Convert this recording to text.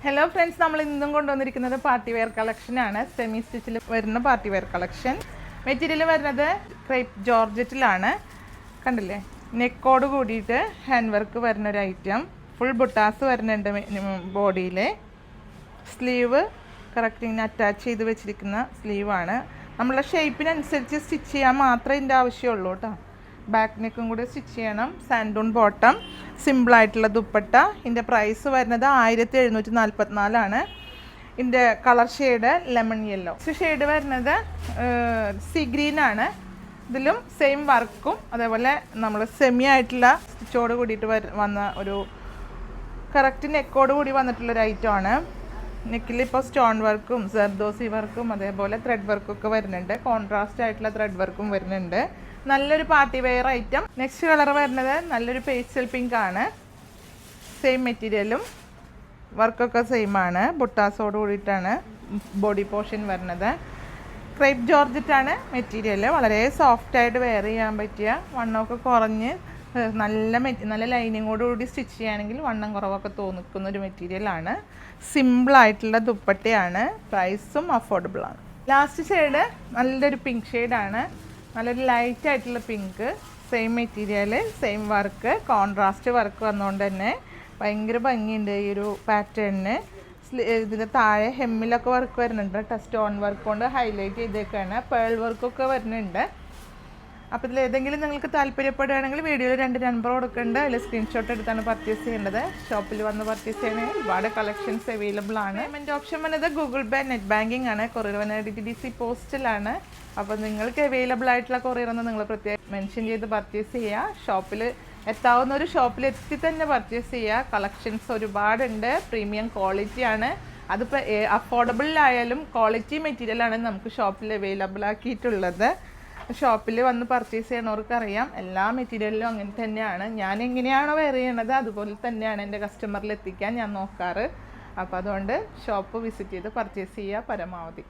Hello friends, നമ്മൾ ഇന്നും കൊണ്ടുവന്നിരിക്കുന്നത് പാർട്ടി വെയർ കളക്ഷനാണ്. സെമി സ്റ്റിച്ചിൽ വരുന്ന പാർട്ടി വെയർ കളക്ഷൻ. മെറ്റീരിയൽ വരുന്നത് ക്രേപ്പ് ജോർജറ്റിലാണ്. കണ്ടില്ലേ, നെക്കോട് കൂടിയിട്ട് ഹാൻഡ് വർക്ക് വരുന്ന ഒരു ഐറ്റം. ഫുൾ ബുട്ടാസ് വരുന്നുണ്ട് ബോഡിയിൽ. സ്ലീവ് കറക്റ്റ് ഇങ്ങനെ അറ്റാച്ച് ചെയ്ത് വെച്ചിരിക്കുന്ന സ്ലീവാണ്. നമ്മളെ ഷേപ്പിനനുസരിച്ച് സ്റ്റിച്ച് ചെയ്യാൻ മാത്രമേ ഇതിൻ്റെ ആവശ്യമുള്ളൂ കേട്ടോ. ബാക്ക് നെക്കും കൂടി സ്റ്റിച്ച് ചെയ്യണം. സാൻഡൂൺ ബോട്ടം, സിമ്പിളായിട്ടുള്ള ദുപ്പട്ട. ഇതിൻ്റെ പ്രൈസ് വരുന്നത് 1744. ഇതിൻ്റെ colour shade lemon yellow. Shade വരുന്നത് സീ ഗ്രീനാണ്. ഇതിലും സെയിം വർക്കും അതേപോലെ നമ്മൾ സെമി ആയിട്ടുള്ള സ്റ്റിച്ചോട് കൂടിയിട്ട് വന്ന ഒരു കറക്റ്റ് നെക്കോട് കൂടി വന്നിട്ടുള്ളൊരു ഐറ്റമാണ്. നെക്കിൽ ഇപ്പോൾ സ്റ്റോൺ വർക്കും സർദോസി വർക്കും അതേപോലെ ത്രെഡ് വർക്കും ഒക്കെ വരുന്നുണ്ട്. കോൺട്രാസ്റ്റ് ആയിട്ടുള്ള ത്രെഡ് വർക്കും വരുന്നുണ്ട്. നല്ലൊരു party wear item. Next colour വരുന്നത് നല്ലൊരു പേസ്റ്റൽ പിങ്ക് ആണ്. സെയിം മെറ്റീരിയലും വർക്കൊക്കെ സെയിം ആണ്. ബുട്ടാസോട് കൂടിയിട്ടാണ് ബോഡി പോർഷൻ വരുന്നത്. ക്രേപ്പ് ജോർജറ്റാണ് മെറ്റീരിയൽ. വളരെ സോഫ്റ്റായിട്ട് വെയർ ചെയ്യാൻ പറ്റിയ, വണ്ണമൊക്കെ കുറഞ്ഞ് നല്ല ലൈനിങ്ങോട് കൂടി സ്റ്റിച്ച് ചെയ്യുകയാണെങ്കിൽ വണ്ണം കുറവൊക്കെ തോന്നിക്കുന്ന ഒരു മെറ്റീരിയലാണ്. സിമ്പിളായിട്ടുള്ള ദുപ്പട്ടയാണ്. പ്രൈസും അഫോർഡബിൾ ആണ്. ലാസ്റ്റ് ഷെയ്ഡ് നല്ലൊരു പിങ്ക് ഷെയ്ഡാണ്. നല്ലൊരു ലൈറ്റ് ആയിട്ടുള്ള pink. Same material, same work, contrast work വന്നുകൊണ്ട് തന്നെ ഭയങ്കര ഭംഗിയുണ്ട് ഈ ഒരു പാറ്റേണിന്. ഇതിൻ്റെ താഴെ ഹെമ്മിലൊക്കെ വർക്ക് വരുന്നുണ്ട് കേട്ടോ. സ്റ്റോൺ വർക്ക് കൊണ്ട് ഹൈലൈറ്റ് ചെയ്തേക്കാണ്. പേൾ വർക്കൊക്കെ വരുന്നുണ്ട്. അപ്പോൾ ഇതിൽ ഏതെങ്കിലും നിങ്ങൾക്ക് താല്പര്യപ്പെടുകയാണെങ്കിൽ വീഡിയോയിൽ 2 നമ്പർ കൊടുക്കുന്നുണ്ട്. അതിൽ സ്ക്രീൻഷോട്ട് എടുത്താണ് പർച്ചേസ് ചെയ്യേണ്ടത്. ഷോപ്പിൽ വന്ന് പർച്ചേസ് ചെയ്യണമെങ്കിൽ ഒരുപാട് കളക്ഷൻസ് അവൈലബിൾ ആണ്. പേയ്മെൻറ്റ് ഓപ്ഷൻ വന്നത് ഗൂഗിൾ പേ, നെറ്റ് ബാങ്കിങ് ആണ്. കൊറിയർ വന്നത് DTDC പോസ്റ്റിലാണ്. അപ്പോൾ നിങ്ങൾക്ക് അവൈലബിൾ ആയിട്ടുള്ള കൊറിയർ ഒന്ന് നിങ്ങൾ പ്രത്യേകം മെൻഷൻ ചെയ്ത് പർച്ചേസ് ചെയ്യുക. ഷോപ്പിൽ എത്താവുന്ന ഒരു ഷോപ്പിൽ എത്തി തന്നെ പർച്ചേസ് ചെയ്യുക. കളക്ഷൻസ് ഒരുപാടുണ്ട്. പ്രീമിയം ക്വാളിറ്റിയാണ്. അതിപ്പോൾ അഫോർഡബിളിലായാലും ക്വാളിറ്റി മെറ്റീരിയലാണ് നമുക്ക് ഷോപ്പിൽ അവൈലബിൾ ആക്കിയിട്ടുള്ളത്. ഷോപ്പിൽ വന്ന് പർച്ചേസ് ചെയ്യണവർക്ക് അറിയാം, എല്ലാ മെറ്റീരിയലിലും അങ്ങനെ തന്നെയാണ്. ഞാൻ എങ്ങനെയാണോ വെയർ ചെയ്യണത് അതുപോലെ തന്നെയാണ് എൻ്റെ കസ്റ്റമറിൽ എത്തിക്കാൻ ഞാൻ നോക്കാറ്. അപ്പോൾ അതുകൊണ്ട് ഷോപ്പ് വിസിറ്റ് ചെയ്ത് പർച്ചേസ് ചെയ്യുക പരമാവധി.